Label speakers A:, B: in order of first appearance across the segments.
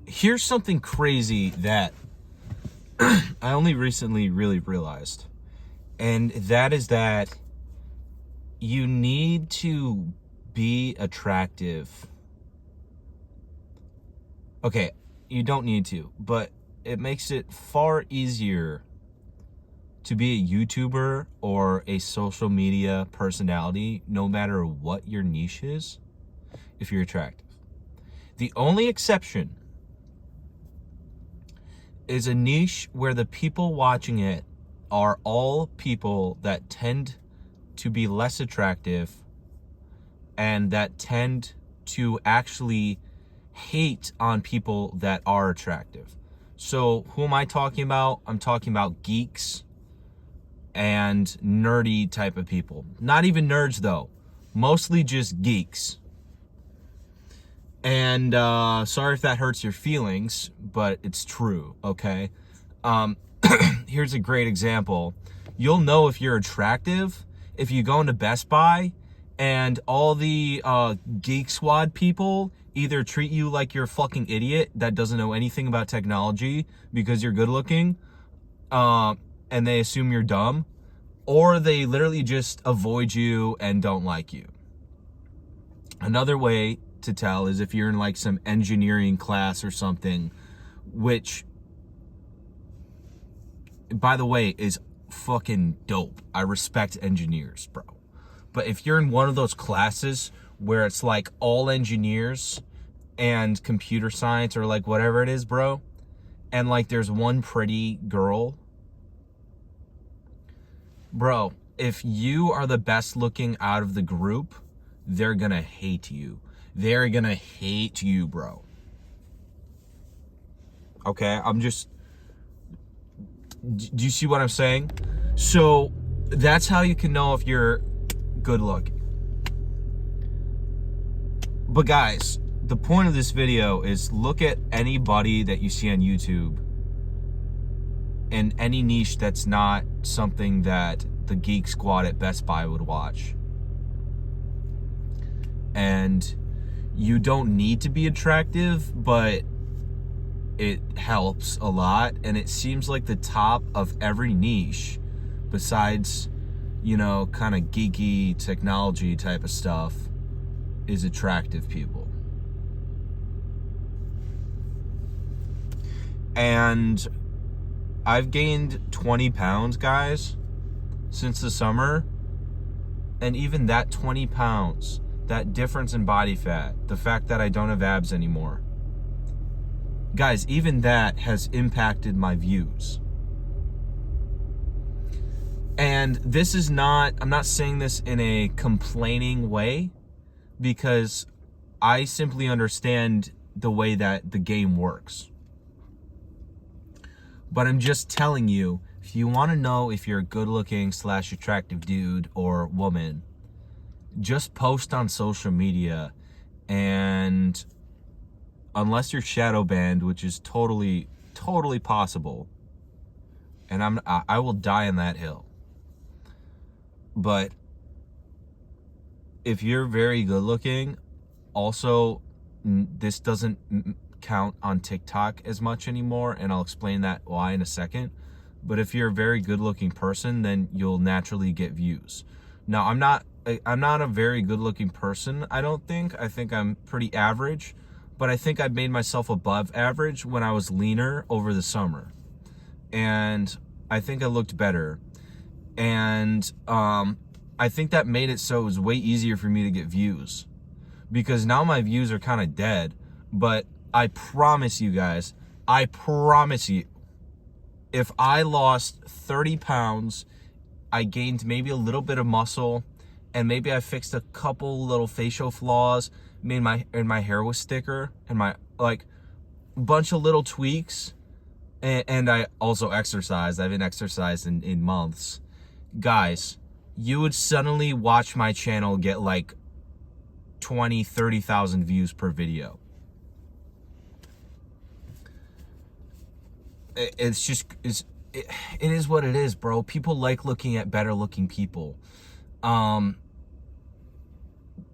A: here's something crazy that I only recently really realized. And that is that you need to be attractive. Okay, you don't need to, but it makes it far easier to be a YouTuber or a social media personality, no matter what your niche is, if you're attractive. The only exception is a niche where the people watching it are all people that tend to be less attractive and that tend to actually hate on people that are attractive. So who am I talking about? I'm talking about geeks and nerdy type of people. Not even nerds though, mostly just geeks. And sorry if that hurts your feelings, but it's true, okay? Here's a great example. You'll know if you're attractive if you go into Best Buy and all the Geek Squad people either treat you like you're a fucking idiot that doesn't know anything about technology because you're good looking, and they assume you're dumb, or they literally just avoid you and don't like you. Another way to tell is if you're in like some engineering class or something, which, by the way, is fucking dope. I respect engineers, bro. But if you're in one of those classes where it's like all engineers and computer science or like whatever it is, bro, and like there's one pretty girl, bro, if you are the best looking out of the group, they're gonna hate you. They're gonna hate you, bro. Okay, do you see what I'm saying? So that's how you can know if you're good looking. But guys, the point of this video is look at anybody that you see on YouTube in any niche that's not something that the Geek Squad at Best Buy would watch. And you don't need to be attractive, but it helps a lot. And it seems like the top of every niche, besides, you know, kind of geeky technology type of stuff, is attractive people. And I've gained 20 pounds, guys, since the summer. And even that 20 pounds, that difference in body fat, the fact that I don't have abs anymore, guys, even that has impacted my views. And this is not, I'm not saying this in a complaining way, because I simply understand the way that the game works. But I'm just telling you, if you want to know if you're a good looking / attractive dude or woman, just post on social media, and unless you're shadow banned, which is totally possible, and I will die on that hill. But if you're very good looking, also this doesn't count on TikTok as much anymore, and I'll explain that why in a second. But if you're a very good looking person, then you'll naturally get views. Now, I'm not a very good looking person, I don't think. I think I'm pretty average, but I think I made myself above average when I was leaner over the summer. And I think I looked better. And I think that made it so it was way easier for me to get views. Because now my views are kind of dead. But I promise you guys, I promise you, if I lost 30 pounds, I gained maybe a little bit of muscle, and maybe I fixed a couple little facial flaws, and my hair was thicker, and my, like, bunch of little tweaks, and I also exercised. I haven't exercised in months. Guys, you would suddenly watch my channel get like 20, 30,000 views per video. It's just, it is what it is, bro. People like looking at better looking people.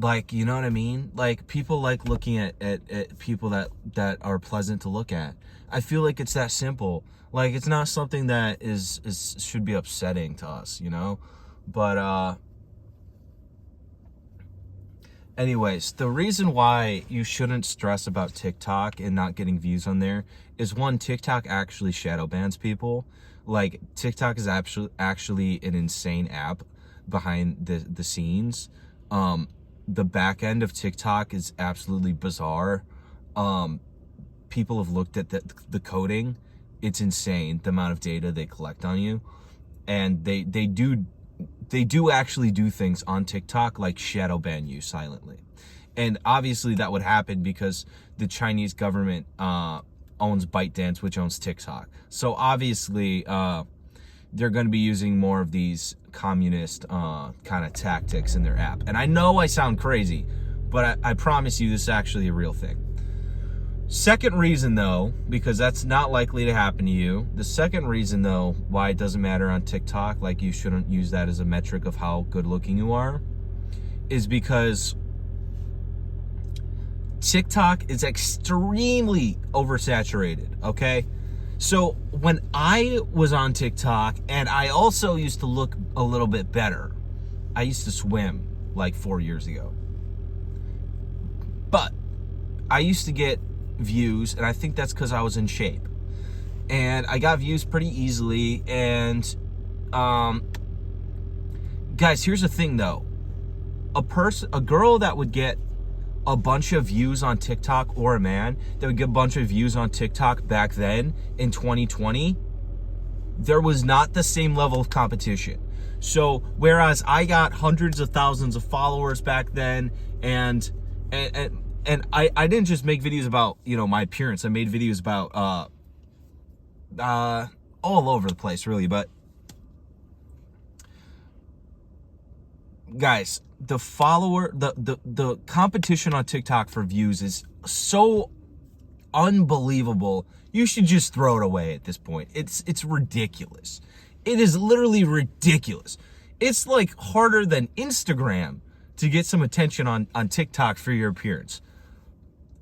A: Like, you know what I mean? Like, people like looking at people that are pleasant to look at. I feel like it's that simple. Like, it's not something that is should be upsetting to us, you know? But anyways, the reason why you shouldn't stress about TikTok and not getting views on there is, one, TikTok actually shadow bans people. Like, TikTok is actually an insane app behind the scenes. The back end of TikTok is absolutely bizarre. People have looked at the coding. It's insane, the amount of data they collect on you. And they do actually do things on TikTok, like shadow ban you silently. And obviously that would happen because the Chinese government owns ByteDance, which owns TikTok. So obviously they're going to be using more of these communist kind of tactics in their app. And I know I sound crazy, but I promise you this is actually a real thing. Second reason, though, because that's not likely to happen to you. The second reason, though, why it doesn't matter on TikTok, like you shouldn't use that as a metric of how good looking you are, is because TikTok is extremely oversaturated, okay? So when I was on TikTok, and I also used to look a little bit better, I used to swim like 4 years ago. But I used to get views, and I think that's because I was in shape. And I got views pretty easily. And guys, here's the thing though. A girl that would get a bunch of views on TikTok, or a man that would get a bunch of views on TikTok back then in 2020, there was not the same level of competition. So whereas I got hundreds of thousands of followers back then, and I didn't just make videos about, you know, my appearance. I made videos about all over the place, really. But guys, the competition on TikTok for views is so unbelievable. You should just throw it away at this point. It's ridiculous. It is literally ridiculous. It's like harder than Instagram to get some attention on TikTok for your appearance.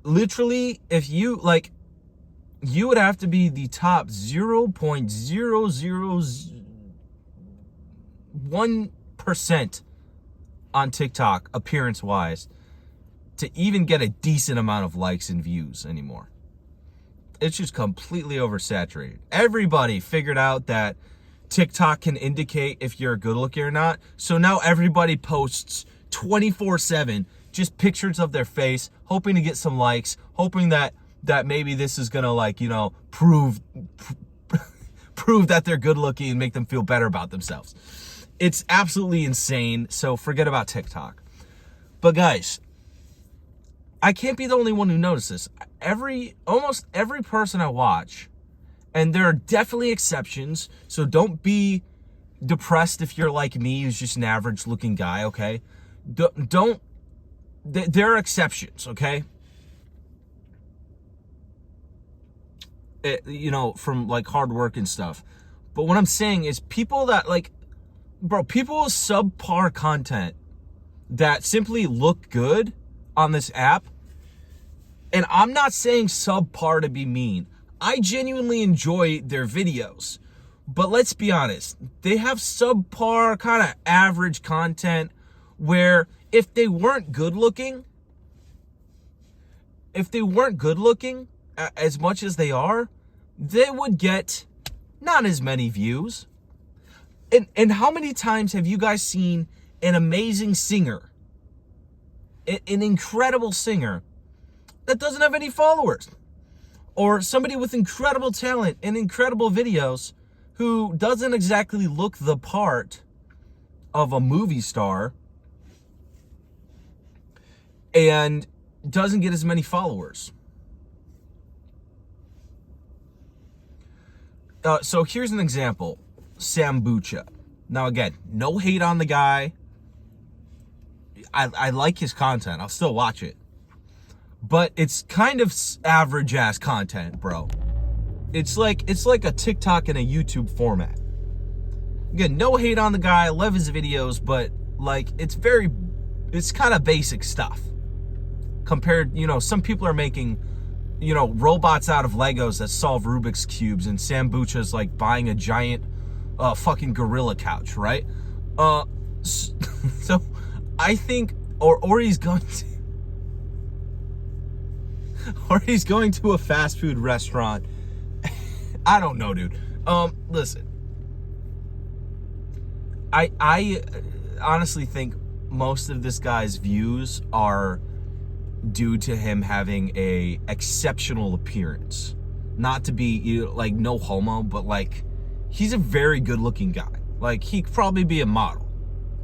A: Literally, if you like, you would have to be the top 0.001% on TikTok appearance wise to even get a decent amount of likes and views anymore. It's just completely oversaturated. Everybody figured out that TikTok can indicate if you're good looking or not. So now everybody posts 24/7 just pictures of their face, hoping to get some likes, hoping that maybe this is gonna, like, you know, prove that they're good looking and make them feel better about themselves. It's absolutely insane. So forget about TikTok. But guys, I can't be the only one who notices. Almost every person I watch, and there are definitely exceptions, so don't be depressed if you're like me, who's just an average looking guy, okay? There are exceptions, okay? You know, from like hard work and stuff. But what I'm saying is people that like, bro, people with subpar content that simply look good on this app, and I'm not saying subpar to be mean. I genuinely enjoy their videos. But let's be honest, they have subpar, kind of average content where if they weren't good looking as much as they are, they would get not as many views. And how many times have you guys seen an amazing singer, an incredible singer that doesn't have any followers? Or somebody with incredible talent and incredible videos who doesn't exactly look the part of a movie star and doesn't get as many followers. So here's an example. Sambucha. Now again, no hate on the guy. I like his content. I'll still watch it. But it's kind of average ass content, bro. It's like a TikTok and a YouTube format. Again, no hate on the guy. I love his videos, but like it's very It's kind of basic stuff. Compared, some people are making, robots out of Legos that solve Rubik's Cubes, and Sambucha's like buying a giant fucking gorilla couch, right? So I think, or he's going to, or he's going to a fast food restaurant. I don't know, dude. Listen, I honestly think most of this guy's views are due to him having a exceptional appearance. Not to be like no homo, but like he's a very good looking guy. Like he could probably be a model,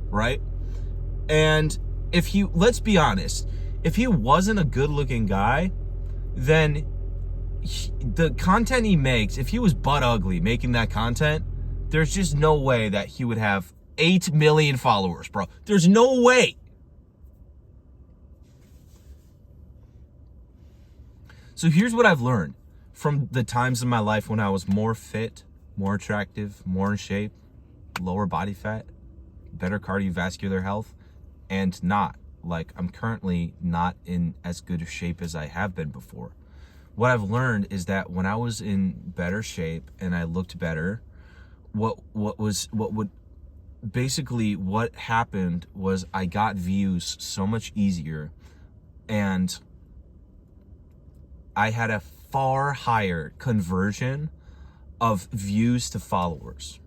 A: right? And let's be honest, if he wasn't a good looking guy, then the content he makes, if he was butt ugly making that content, there's just no way that he would have 8 million followers, bro. There's no way. So here's what I've learned from the times in my life when I was more fit, more attractive, more in shape, lower body fat, better cardiovascular health, and not. Like, I'm currently not in as good a shape as I have been before. What I've learned is that when I was in better shape and I looked better, what happened was I got views so much easier, and I had a far higher conversion of views to followers.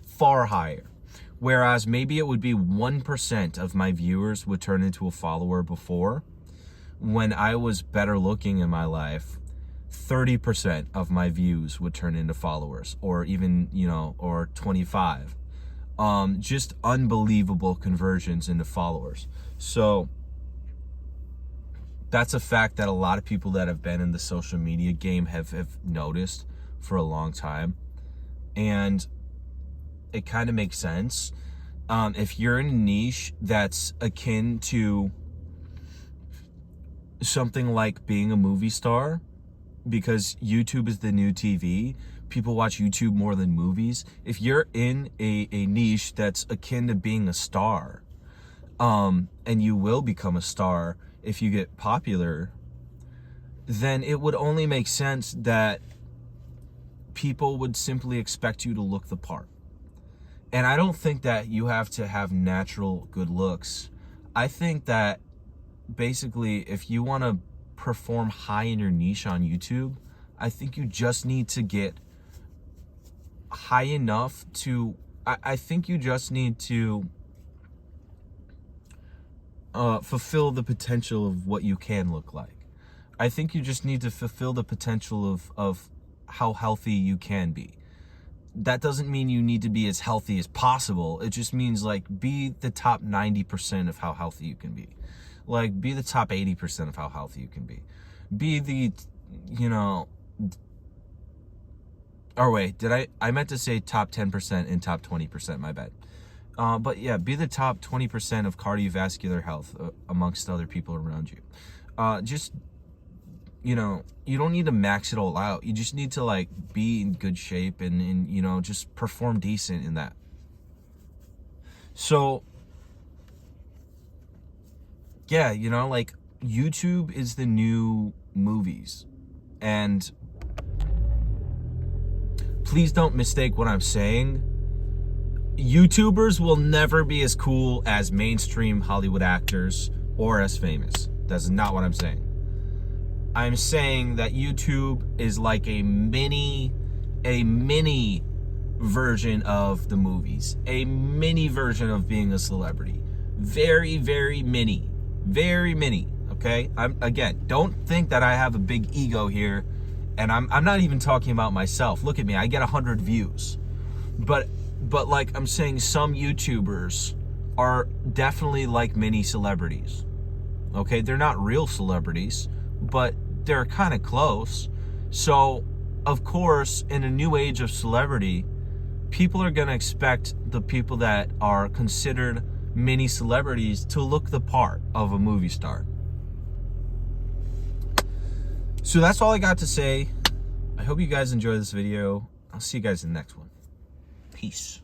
A: Far higher. Whereas maybe it would be 1% of my viewers would turn into a follower before. When I was better looking in my life, 30% of my views would turn into followers, or even, or 25. Just unbelievable conversions into followers. So that's a fact that a lot of people that have been in the social media game have noticed for a long time. And it kind of makes sense. If you're in a niche that's akin to something like being a movie star, because YouTube is the new TV, people watch YouTube more than movies. If you're in a niche that's akin to being a star, and you will become a star if you get popular, then it would only make sense that people would simply expect you to look the part. And I don't think that you have to have natural good looks. I think that basically if you want to perform high in your niche on YouTube, I think you just need to get high enough to, I think you just need to fulfill the potential of what you can look like. I think you just need to fulfill the potential of how healthy you can be. That doesn't mean you need to be as healthy as possible. It just means like be the top 90% of how healthy you can be. Like be the top 80% of how healthy you can be. Be the, or wait, I meant to say top 10% and top 20%, my bad. But yeah, be the top 20% of cardiovascular health amongst other people around you. Just, you don't need to max it all out. You just need to like be in good shape and just perform decent in that. So yeah, like YouTube is the new movies. And please don't mistake what I'm saying. YouTubers will never be as cool as mainstream Hollywood actors or as famous. That's not what I'm saying. I'm saying that YouTube is like a mini version of the movies. A mini version of being a celebrity. Very, very mini. Very mini, okay? Again, don't think that I have a big ego here, and I'm not even talking about myself. Look at me, I get 100 views. But like I'm saying, some YouTubers are definitely like mini celebrities. Okay, they're not real celebrities, but they're kind of close. So, of course, in a new age of celebrity, people are going to expect the people that are considered mini celebrities to look the part of a movie star. So that's all I got to say. I hope you guys enjoy this video. I'll see you guys in the next one. Peace.